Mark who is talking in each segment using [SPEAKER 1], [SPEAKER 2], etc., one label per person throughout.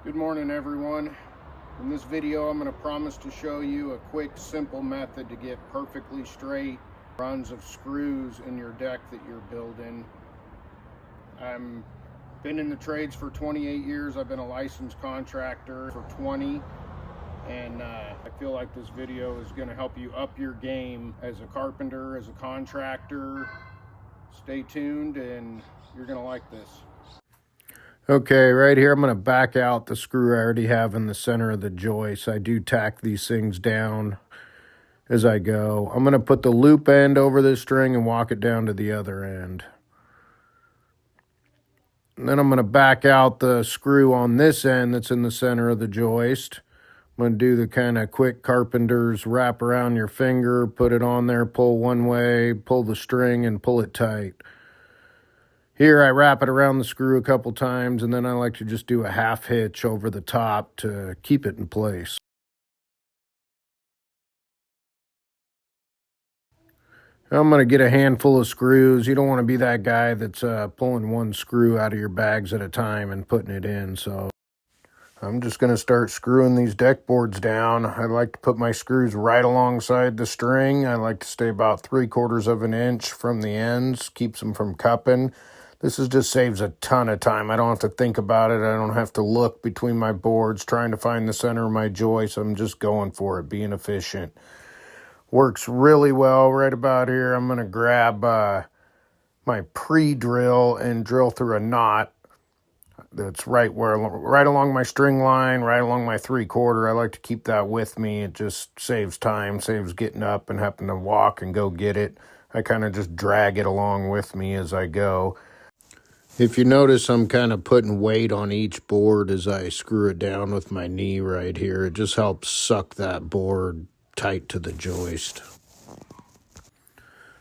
[SPEAKER 1] Good morning, everyone. In this video, I'm going to promise to show you a quick, simple method to get perfectly straight runs of screws in your deck that you're building. I've been in the trades for 28 years. I've been a licensed contractor for 20, and I feel like this video is going to help you up your game as a carpenter, as a contractor. Stay tuned, and you're going to like this. Okay, right here I'm going to back out the screw I already have in the center of the joist. I do tack these things down as I go. I'm going to put the loop end over this string and walk it down to the other end. And then I'm going to back out the screw on this end that's in the center of the joist. I'm going to do the kind of quick carpenter's wrap around your finger, put it on there, pull one way, pull the string, and pull it tight. Here I wrap it around the screw a couple times, and then I like to just do a half hitch over the top to keep it in place. I'm going to get a handful of screws. You don't want to be that guy that's pulling one screw out of your bags at a time and putting it in. So I'm just going to start screwing these deck boards down. I like to put my screws right alongside the string. I like to stay about 3/4 of an inch from the ends, keeps them from cupping. This just saves a ton of time. I don't have to think about it. I don't have to look between my boards trying to find the center of my joist. I'm just going for it, being efficient. Works really well right about here. I'm going to grab my pre-drill and drill through a knot that's right along my string line, right along my 3/4. I like to keep that with me. It just saves time, saves getting up and having to walk and go get it. I kind of just drag it along with me as I go. If you notice, I'm kind of putting weight on each board as I screw it down with my knee right here. It just helps suck that board tight to the joist.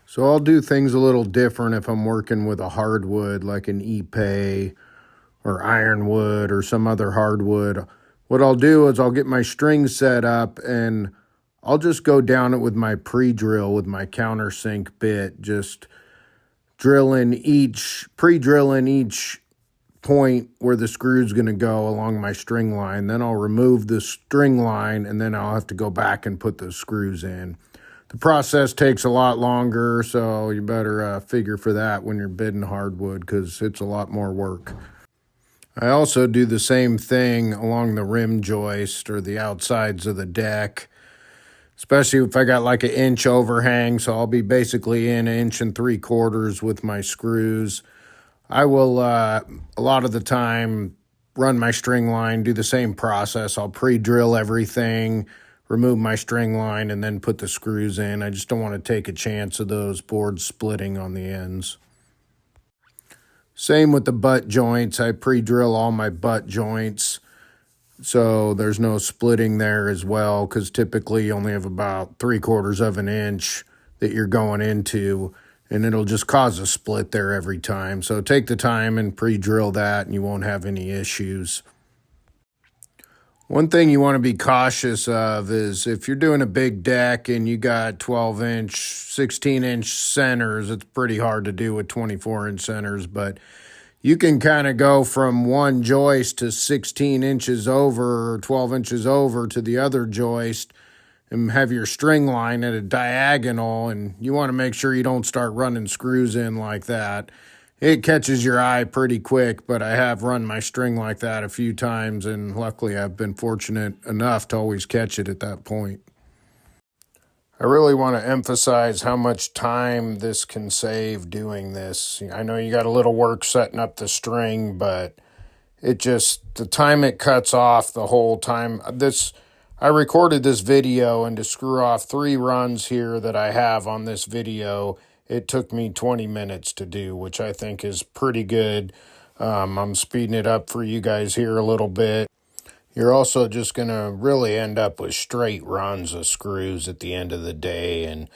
[SPEAKER 1] So I'll do things a little different if I'm working with a hardwood like an epay or ironwood or some other hardwood. What I'll do is I'll get my string set up and I'll just go down it with my pre-drill with my countersink bit, just pre-drilling each point where the screw's going to go along my string line. Then I'll remove the string line, and then I'll have to go back and put those screws in. The process takes a lot longer, so you better figure for that when you're bidding hardwood, because it's a lot more work. I also do the same thing along the rim joist or the outsides of the deck, especially if I got like an inch overhang, so I'll be basically in 1 3/4 inches with my screws. I will, a lot of the time, run my string line, do the same process. I'll pre-drill everything, remove my string line, and then put the screws in. I just don't want to take a chance of those boards splitting on the ends. Same with the butt joints. I pre-drill all my butt joints, so there's no splitting there as well, because typically you only have about 3/4 of an inch that you're going into, and it'll just cause a split there every time. So take the time and pre-drill that, and you won't have any issues. One thing you want to be cautious of is if you're doing a big deck and you got 12-inch, 16-inch centers, it's pretty hard to do with 24-inch centers, but you can kind of go from one joist to 16 inches over or 12 inches over to the other joist and have your string line at a diagonal, and you want to make sure you don't start running screws in like that. It catches your eye pretty quick, but I have run my string like that a few times, and luckily I've been fortunate enough to always catch it at that point. I really want to emphasize how much time this can save doing this. I know you got a little work setting up the string, but the time it cuts off the whole time. I recorded this video, and to screw off 3 runs here that I have on this video, it took me 20 minutes to do, which I think is pretty good. I'm speeding it up for you guys here a little bit. You're also just going to really end up with straight runs of screws at the end of the day. And,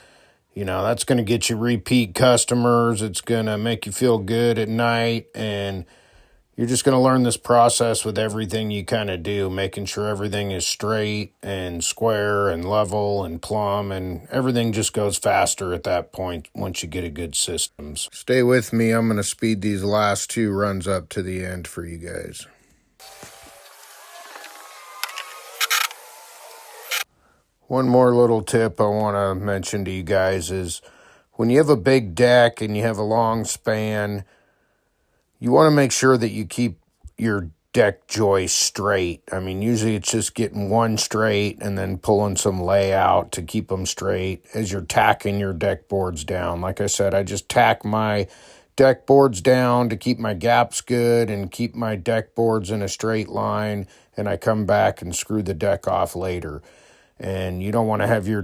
[SPEAKER 1] that's going to get you repeat customers. It's going to make you feel good at night. And you're just going to learn this process with everything you kind of do, making sure everything is straight and square and level and plumb. And everything just goes faster at that point once you get a good system. Stay with me. I'm going to speed these last 2 runs up to the end for you guys. One more little tip I want to mention to you guys is when you have a big deck and you have a long span, you want to make sure that you keep your deck joist straight. I mean, usually it's just getting one straight and then pulling some layout to keep them straight as you're tacking your deck boards down. Like I said, I just tack my deck boards down to keep my gaps good and keep my deck boards in a straight line, and I come back and screw the deck off later. And you don't want to have your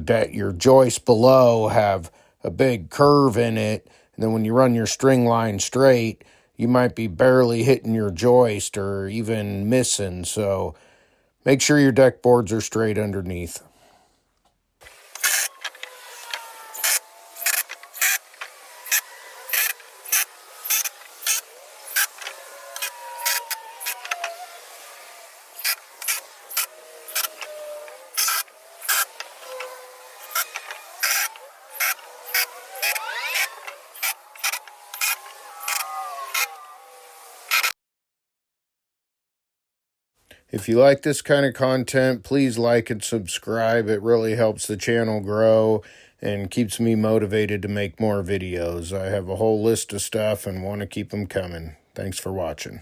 [SPEAKER 1] joist below have a big curve in it, and then when you run your string line straight, you might be barely hitting your joist or even missing. So make sure your deck boards are straight underneath. If you like this kind of content, please like and subscribe. It really helps the channel grow and keeps me motivated to make more videos. I have a whole list of stuff and want to keep them coming. Thanks for watching.